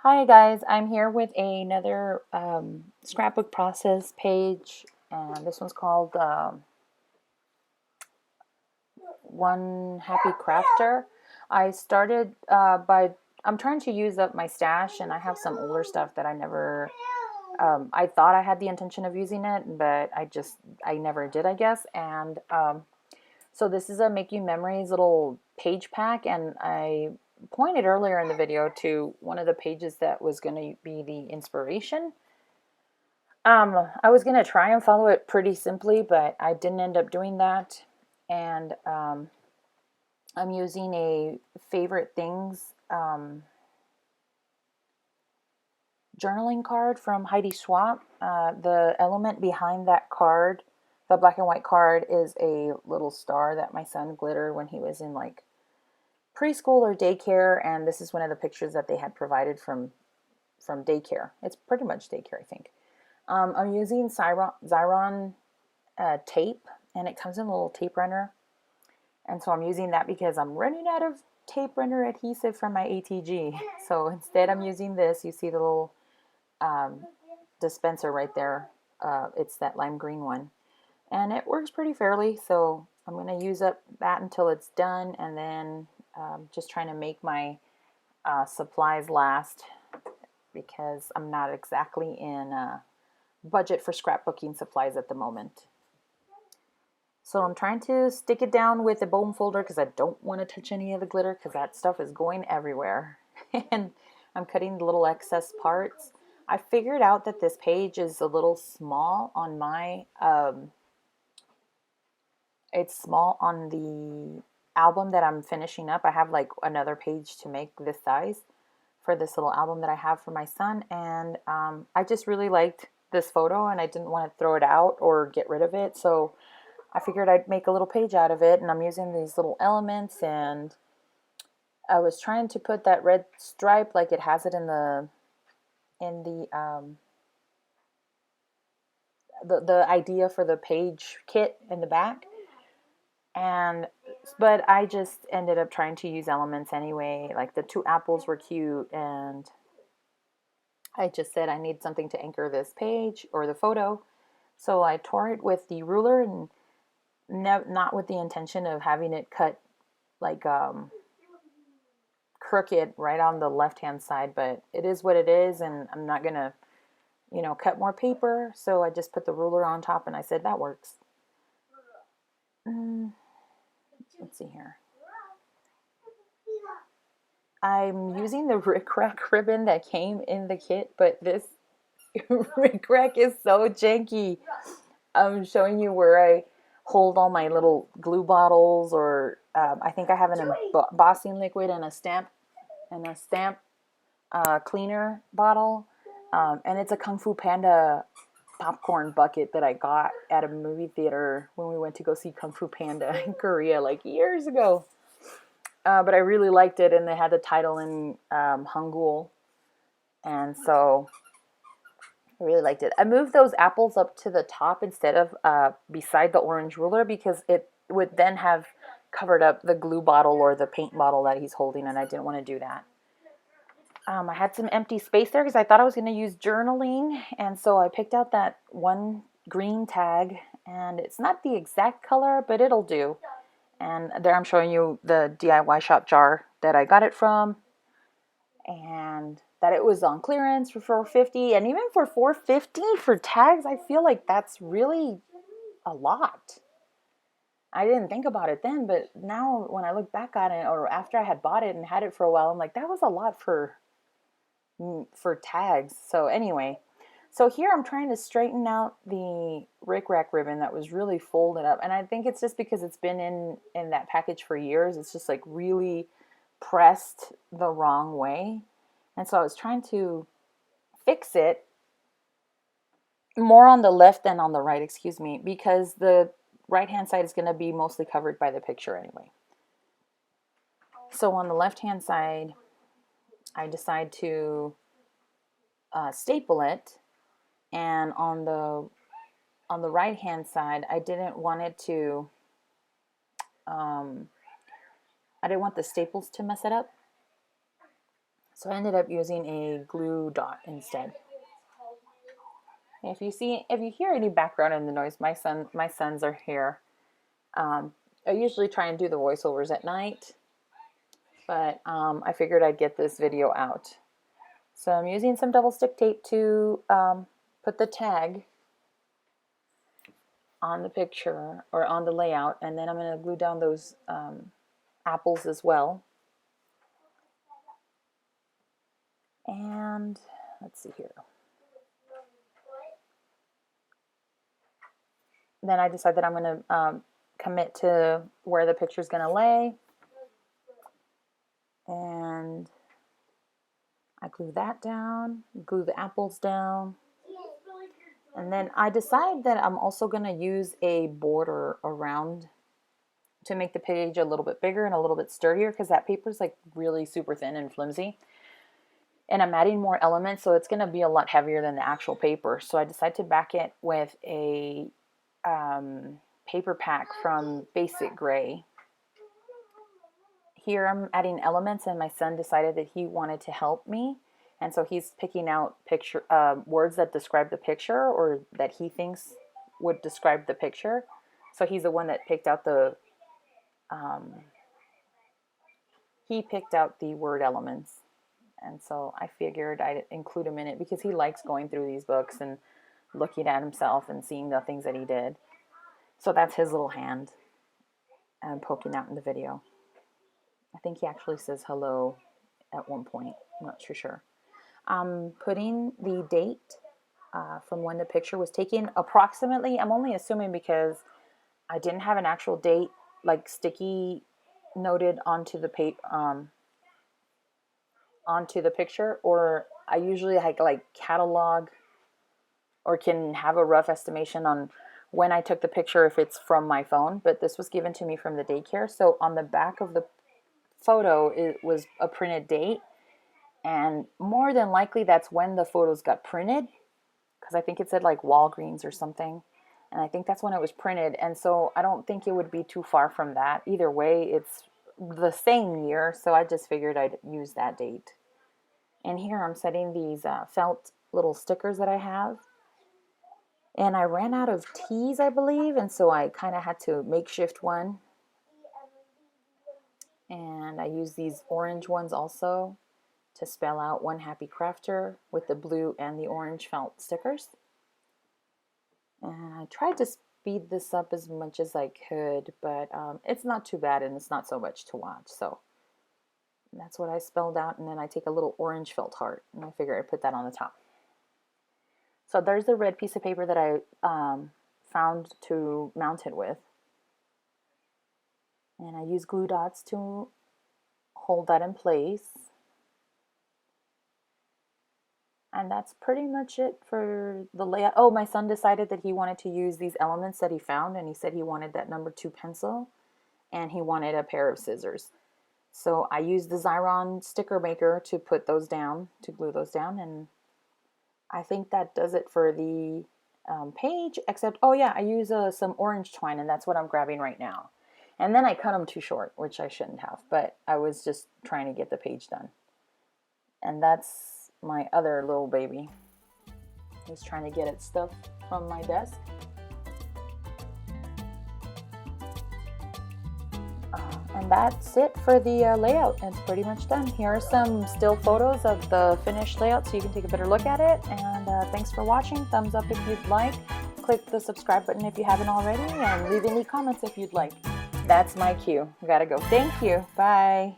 Hi guys, I'm here with another scrapbook process page, and this one's called One Happy Crafter. I started I'm trying to use up my stash, and I have some older stuff that I thought I had the intention of using it, but I never did, I guess. And so this is a Make You Memories little page pack, and I pointed earlier in the video to one of the pages that was going to be the inspiration. I was gonna try and follow it pretty simply, but I didn't end up doing that. And I'm using a favorite things journaling card from Heidi Swapp. The element behind that card, the black and white card, is a little star that my son glittered when he was in like preschool or daycare, and this is one of the pictures that they had provided from daycare. It's pretty much daycare, I think. I'm using Xyron tape, and it comes in a little tape runner. And so I'm using that because I'm running out of tape runner adhesive from my ATG. So instead I'm using this. You see the little um, dispenser right there. It's that lime green one. And it works pretty fairly. So I'm going to use up that until it's done, and then just trying to make my supplies last because I'm not exactly in budget for scrapbooking supplies at the moment. So I'm trying to stick it down with a bone folder because I don't want to touch any of the glitter because that stuff is going everywhere. And I'm cutting the little excess parts. I figured out that this page is a little small on it's small on the album that I'm finishing up. I have like another page to make this size for this little album that I have for my son. And I just really liked this photo, and I didn't want to throw it out or get rid of it. So I figured I'd make a little page out of it, and I'm using these little elements, and I was trying to put that red stripe like it has it in the idea for the page kit in the back. And but I just ended up trying to use elements anyway. Like the two apples were cute, and I just said I need something to anchor this page or the photo. So I tore it with the ruler, and not with the intention of having it cut like crooked right on the left hand side, but it is what it is, and I'm not gonna cut more paper. So I just put the ruler on top, and I said that works. mm, let's see here. I'm using the Rick Rack ribbon that came in the kit, but this Rick Rack is so janky. I'm showing you where I hold all my little glue bottles, or I think I have an embossing liquid and a stamp cleaner bottle. And it's a Kung Fu Panda popcorn bucket that I got at a movie theater when we went to go see Kung Fu Panda in Korea like years ago. But I really liked it, and they had the title in Hangul, and so I really liked it. I moved those apples up to the top instead of beside the orange ruler because it would then have covered up the glue bottle or the paint bottle that he's holding, and I didn't want to do that. I had some empty space there because I thought I was going to use journaling, and so I picked out that one green tag, and it's not the exact color, but it'll do. And there I'm showing you the DIY shop jar that I got it from, and that it was on clearance for $4.50, and even for $4.50 for tags, I feel like that's really a lot. I didn't think about it then, but now when I look back on it, or after I had bought it and had it for a while, I'm like, that was a lot for tags. So anyway, so here I'm trying to straighten out the Rick Rack ribbon that was really folded up, and I think it's just because it's been in that package for years. It's just like really pressed the wrong way, and so I was trying to fix it more on the left than on the right, excuse me, because the right hand side is going to be mostly covered by the picture anyway. So on the left hand side, I decide to staple it, and on the right hand side, I didn't want it to I didn't want the staples to mess it up. So I ended up using a glue dot instead. If you hear any background in the noise, my sons are here. I usually try and do the voiceovers at night, but I figured I'd get this video out. So I'm using some double stick tape to put the tag on the picture or on the layout, and then I'm going to glue down those apples as well. And let's see here. Then I decide that I'm going to commit to where the picture is going to lay, and I glue that down, glue the apples down, and then I decide that I'm also going to use a border around to make the page a little bit bigger and a little bit sturdier, because that paper is like really super thin and flimsy. And I'm adding more elements, so it's going to be a lot heavier than the actual paper. So I decided to back it with a paper pack from Basic Gray. Here I'm adding elements, and my son decided that he wanted to help me. And so he's picking out words that describe the picture, or that he thinks would describe the picture. So he's the one that picked out the word elements. And so I figured I'd include him in it because he likes going through these books and looking at himself and seeing the things that he did. So that's his little hand poking out in the video. I think he actually says hello at one point. I'm not too sure. I'm putting the date from when the picture was taken approximately. I'm only assuming because I didn't have an actual date like sticky noted onto the picture, or I usually like catalog or can have a rough estimation on when I took the picture if it's from my phone, but this was given to me from the daycare. So on the back of the photo it was a printed date, and more than likely that's when the photos got printed, because I think it said like Walgreens or something, and I think that's when it was printed. And so I don't think it would be too far from that. Either way, it's the same year, so I just figured I'd use that date. And here I'm setting these felt little stickers that I have. And I ran out of T's, I believe, and so I kind of had to makeshift one. And I use these orange ones also to spell out One Happy Crafter with the blue and the orange felt stickers. And I tried to speed this up as much as I could, but it's not too bad, and it's not so much to watch. So that's what I spelled out, and then I take a little orange felt heart, and I figure I'd put that on the top. So there's the red piece of paper that I found to mount it with. And I use glue dots to hold that in place. And that's pretty much it for the layout. Oh, my son decided that he wanted to use these elements that he found, and he said he wanted that number 2 pencil, and he wanted a pair of scissors. So I used the Xyron sticker maker to put those down, to glue those down, and I think that does it for the page, except, oh yeah, I use some orange twine, and that's what I'm grabbing right now. And then I cut them too short, which I shouldn't have, but I was just trying to get the page done. And that's my other little baby. He's trying to get its stuff from my desk. And that's it for the layout. It's pretty much done. Here are some still photos of the finished layout so you can take a better look at it. And thanks for watching. Thumbs up if you'd like. Click the subscribe button if you haven't already, and leave any comments if you'd like. That's my cue. Gotta go. Thank you. Bye.